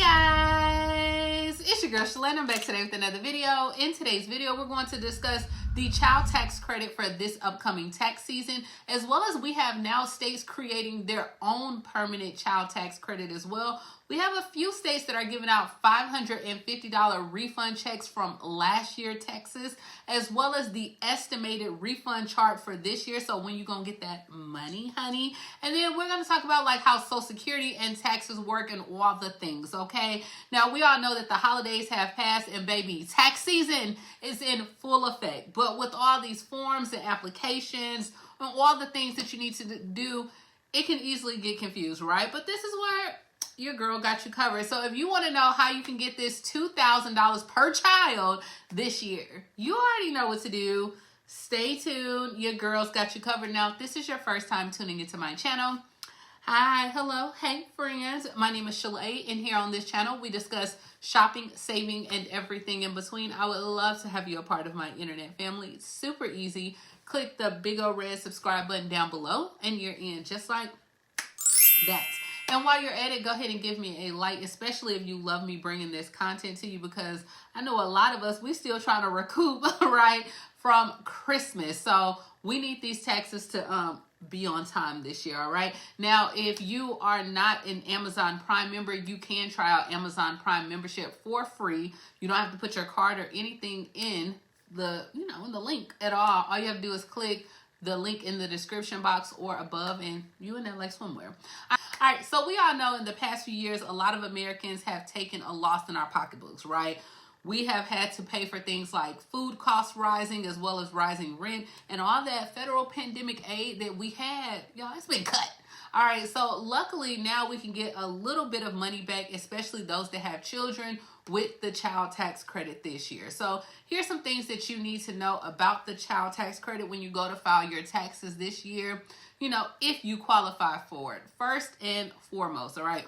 Guys, it's your girl Shalae. I'm back today with another video. In today's video, we're going to discuss the child tax credit for this upcoming tax season, as well as we have now states creating their own permanent child tax credit as well. We have a few states that are giving out $550 refund checks from last year taxes, as well as the estimated refund chart for this year. So when you gonna get that money, honey? And then we're gonna talk about like how Social Security and taxes work and all the things, okay? Now we all know that the holidays have passed and baby, tax season is in full effect. But with all these forms and applications and all the things that you need to do, it can easily get confused, right? But this is where your girl got you covered. So if you want to know how you can get this $2,000 per child this year, you already know what to do. Stay tuned. Your girl's got you covered. Now, if this is your first time tuning into my channel, hi, hello, hey friends. My name is Shalae, and here on this channel, we discuss shopping, saving, and everything in between. I would love to have you a part of my internet family. It's super easy. Click the big old red subscribe button down below, and you're in just like that. And while you're at it, go ahead and give me a like, especially if you love me bringing this content to you, because I know a lot of us, we still trying to recoup, right, from Christmas. So we need these taxes to be on time this year, all right? Now, if you are not an Amazon Prime member, you can try out Amazon Prime membership for free. You don't have to put your card or anything in the, in the link at all. All you have to do is click the link in the description box or above, and you in there like swimwear. All right, so we all know in the past few years, a lot of Americans have taken a loss in our pocketbooks, right? We have had to pay for things like food costs rising, as well as rising rent, and all that federal pandemic aid that we had, y'all, it's been cut. All right, so luckily now we can get a little bit of money back, especially those that have children, with the child tax credit this year. So here's some things that you need to know about the child tax credit when you go to file your taxes this year, if you qualify for it. First and foremost, all right,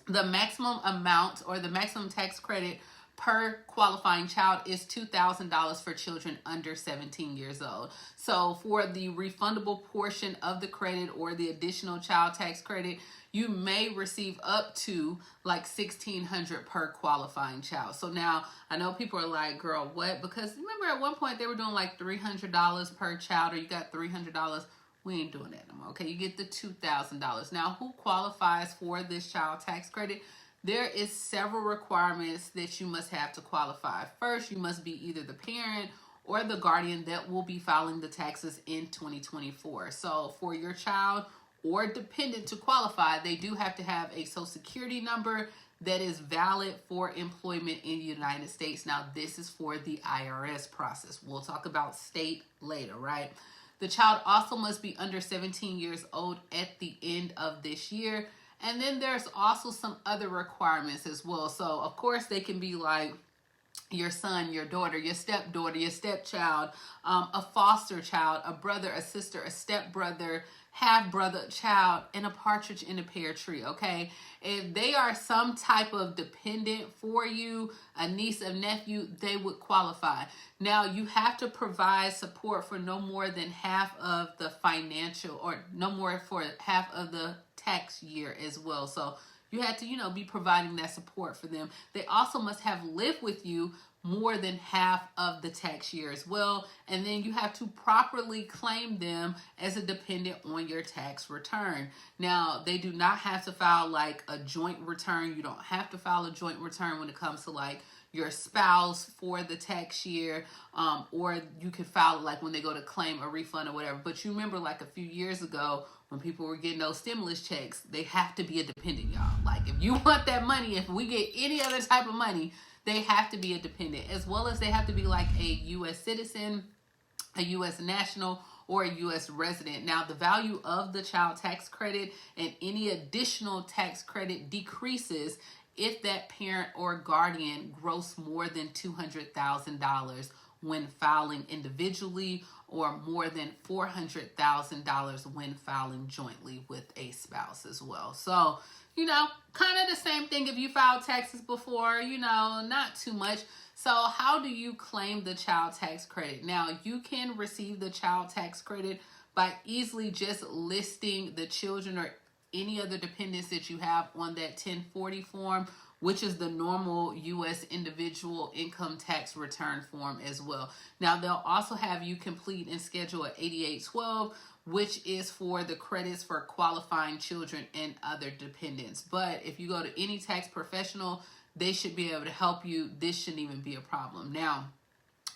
the maximum amount or the maximum tax credit per qualifying child is $2,000 for children under 17 years old. So for the refundable portion of the credit or the additional child tax credit, you may receive up to like $1,600 per qualifying child. So now I know people are like, girl, what? Because remember at one point they were doing like $300 per child, or you got $300. We ain't doing that no more, okay? You get the $2,000. Now, who qualifies for this child tax credit? There is several requirements that you must have to qualify. First, you must be either the parent or the guardian that will be filing the taxes in 2024. So for your child or dependent to qualify, they do have to have a Social Security number that is valid for employment in the United States. Now, this is for the IRS process. We'll talk about state later, right? The child also must be under 17 years old at the end of this year. And then there's also some other requirements as well. So, of course, they can be like your son, your daughter, your stepdaughter, your stepchild, a foster child, a brother, a sister, a stepbrother, half-brother, child, and a partridge in a pear tree, okay? If they are some type of dependent for you, a niece, a nephew, they would qualify. Now, you have to provide support for no more than half of the financial, or no more for half of the tax year as well. So you have to, be providing that support for them. They also must have lived with you more than half of the tax year as well. And then you have to properly claim them as a dependent on your tax return. Now, they do not have to file like a joint return. You don't have to file a joint return when it comes to like your spouse for the tax year, or you could file like when they go to claim a refund or whatever. But you remember like a few years ago when people were getting those stimulus checks, they have to be a dependent, y'all. Like if you want that money, if we get any other type of money, they have to be a dependent, as well as they have to be like a U.S. citizen, a U.S. national, or a U.S. resident. Now, the value of the child tax credit and any additional tax credit decreases if that parent or guardian gross more than $200,000 when filing individually, or more than $400,000 when filing jointly with a spouse as well. So, kind of the same thing if you filed taxes before, not too much. So how do you claim the child tax credit? Now, you can receive the child tax credit by easily just listing the children or any other dependents that you have on that 1040 form, which is the normal U.S. individual income tax return form as well. Now, they'll also have you complete and schedule a 8812, which is for the credits for qualifying children and other dependents. But if you go to any tax professional, they should be able to help you. This shouldn't even be a problem. Now,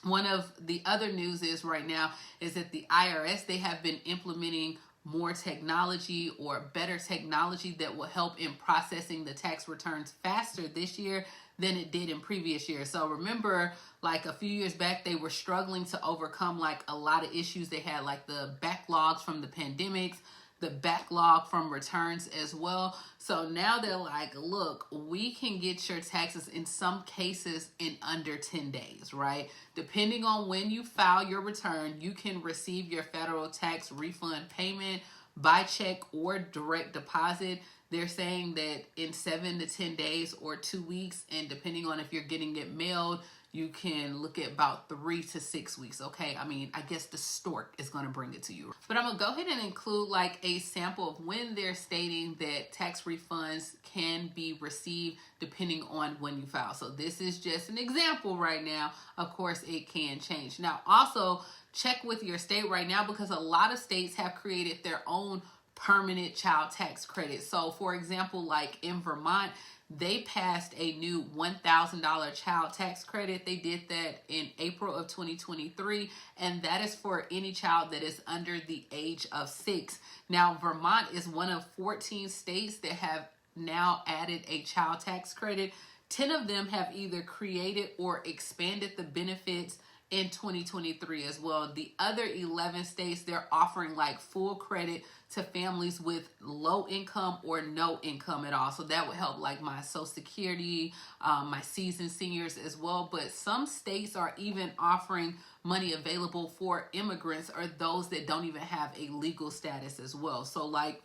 one of the other news is right now is that the IRS, they have been implementing more technology or better technology that will help in processing the tax returns faster this year than it did in previous years. So remember, like a few years back, they were struggling to overcome like a lot of issues. They had like the backlogs from the pandemics, the backlog from returns as well. So now they're like, look, we can get your taxes in some cases in under 10 days, right? Depending on when you file your return, you can receive your federal tax refund payment by check or direct deposit. They're saying that in 7 to 10 days or 2 weeks, and depending on if you're getting it mailed, you can look at about 3 to 6 weeks, okay? I mean, I guess the stork is going to bring it to you. But I'm going to go ahead and include like a sample of when they're stating that tax refunds can be received depending on when you file. So this is just an example right now. Of course, it can change. Now, also check with your state right now, because a lot of states have created their own permanent child tax credit. So for example, like in Vermont, they passed a new $1,000 child tax credit. They did that in April of 2023, and that is for any child that is under the age of 6. Now, Vermont is one of 14 states that have now added a child tax credit. 10 of them have either created or expanded the benefits in 2023 as well. The other 11 states, they're offering like full credit to families with low income or no income at all. So that would help like my Social Security, my seasoned seniors as well. But some states are even offering money available for immigrants or those that don't even have a legal status as well. So like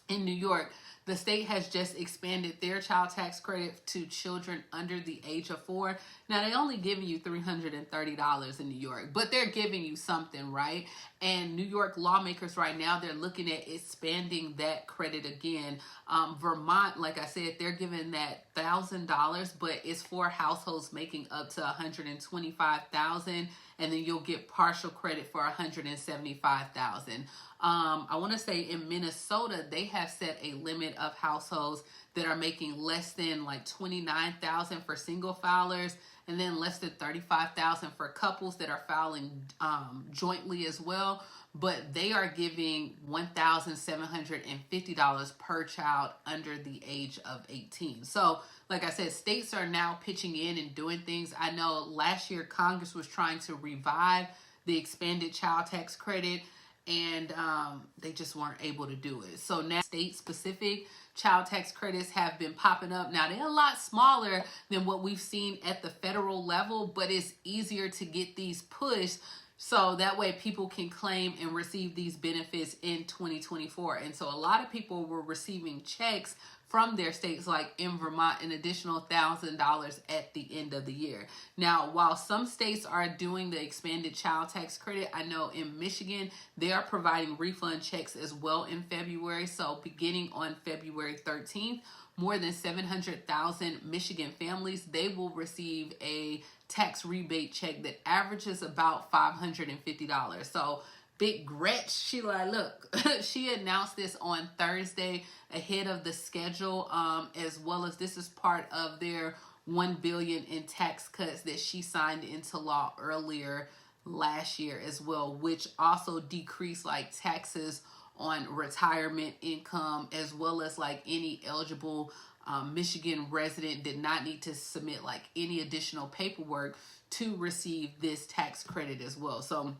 in New York, the state has just expanded their child tax credit to children under the age of 4. Now, they only giving you $330 in New York, but they're giving you something, right? And New York lawmakers right now, they're looking at expanding that credit again. Vermont, like I said, they're giving that $1,000, but it's for households making up to $125,000, and then you'll get partial credit for $175,000. I want to say in Minnesota, they have set a limit of households that are making less than like $29,000 for single filers, and then less than $35,000 for couples that are filing jointly as well. But they are giving $1,750 per child under the age of 18. So, like I said, states are now pitching in and doing things. I know last year Congress was trying to revive the expanded child tax credit, and they just weren't able to do it. So now state-specific child tax credits have been popping up. Now, they're a lot smaller than what we've seen at the federal level, but it's easier to get these pushed so that way people can claim and receive these benefits in 2024. And so a lot of people were receiving checks from their states, like in Vermont, an additional $1,000 at the end of the year. Now, while some states are doing the expanded child tax credit, I know in Michigan, they are providing refund checks as well in February. So beginning on February 13th, more than 700,000 Michigan families, they will receive a tax rebate check that averages about $550. So Big Gretch, she like, look, she announced this on Thursday ahead of the schedule, as well as this is part of their $1 billion in tax cuts that she signed into law earlier last year as well, which also decreased like taxes on retirement income, as well as like any eligible Michigan resident did not need to submit like any additional paperwork to receive this tax credit as well. So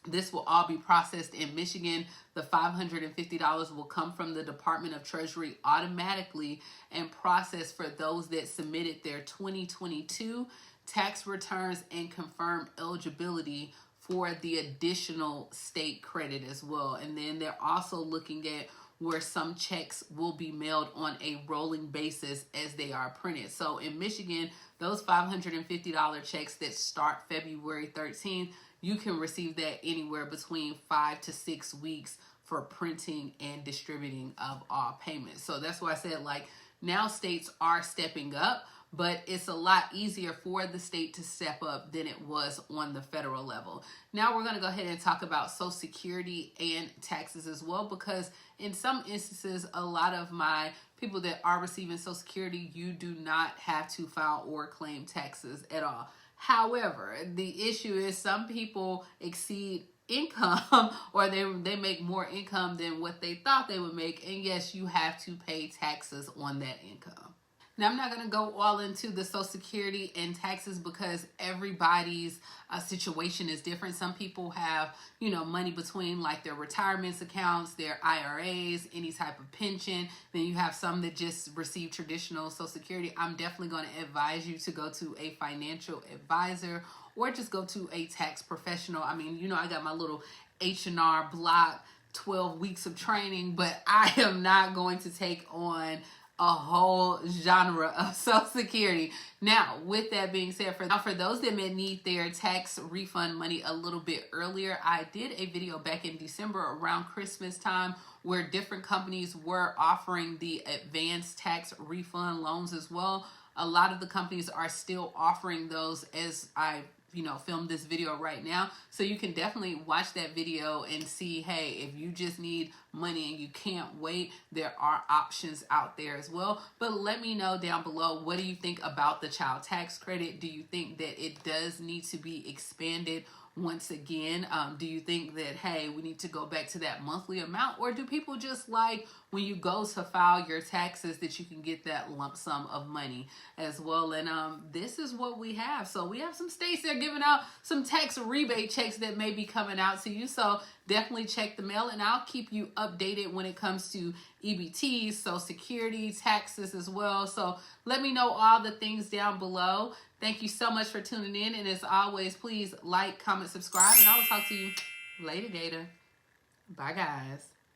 this will all be processed in Michigan. The $550 will come from the Department of Treasury automatically and processed for those that submitted their 2022 tax returns and confirmed eligibility for the additional state credit as well. And then they're also looking at where some checks will be mailed on a rolling basis as they are printed. So in Michigan, those $550 checks that start February 13th, you can receive that anywhere between 5 to 6 weeks for printing and distributing of all payments. So that's why I said, like, now states are stepping up, but it's a lot easier for the state to step up than it was on the federal level. Now we're going to go ahead and talk about Social Security and taxes as well, because in some instances, a lot of my people that are receiving Social Security, you do not have to file or claim taxes at all. However, the issue is some people exceed income or they make more income than what they thought they would make, and yes, you have to pay taxes on that income. Now, I'm not going to go all into the Social Security and taxes because everybody's situation is different. Some people have, money between like their retirement accounts, their IRAs, any type of pension. Then you have some that just receive traditional Social Security. I'm definitely going to advise you to go to a financial advisor or just go to a tax professional. I mean, I got my little H&R Block 12 weeks of training, but I am not going to take on a whole genre of Social Security. Now, with that being said, for those that may need their tax refund money a little bit earlier, I did a video back in December around Christmas time where different companies were offering the advanced tax refund loans as well. A lot of the companies are still offering those as I film this video right now. So you can definitely watch that video and see, hey, if you just need money and you can't wait, there are options out there as well. But let me know down below, what do you think about the child tax credit? Do you think that it does need to be expanded once again? Do you think that, hey, we need to go back to that monthly amount? Or do people just like when you go to file your taxes that you can get that lump sum of money as well? And this is what we have. So we have some states that are giving out some tax rebate checks that may be coming out to you. So definitely check the mail, and I'll keep you updated when it comes to EBTs, Social Security, taxes as well. So let me know all the things down below. Thank you so much for tuning in. And as always, please like, comment, subscribe, and I will talk to you later, Gator. Bye, guys.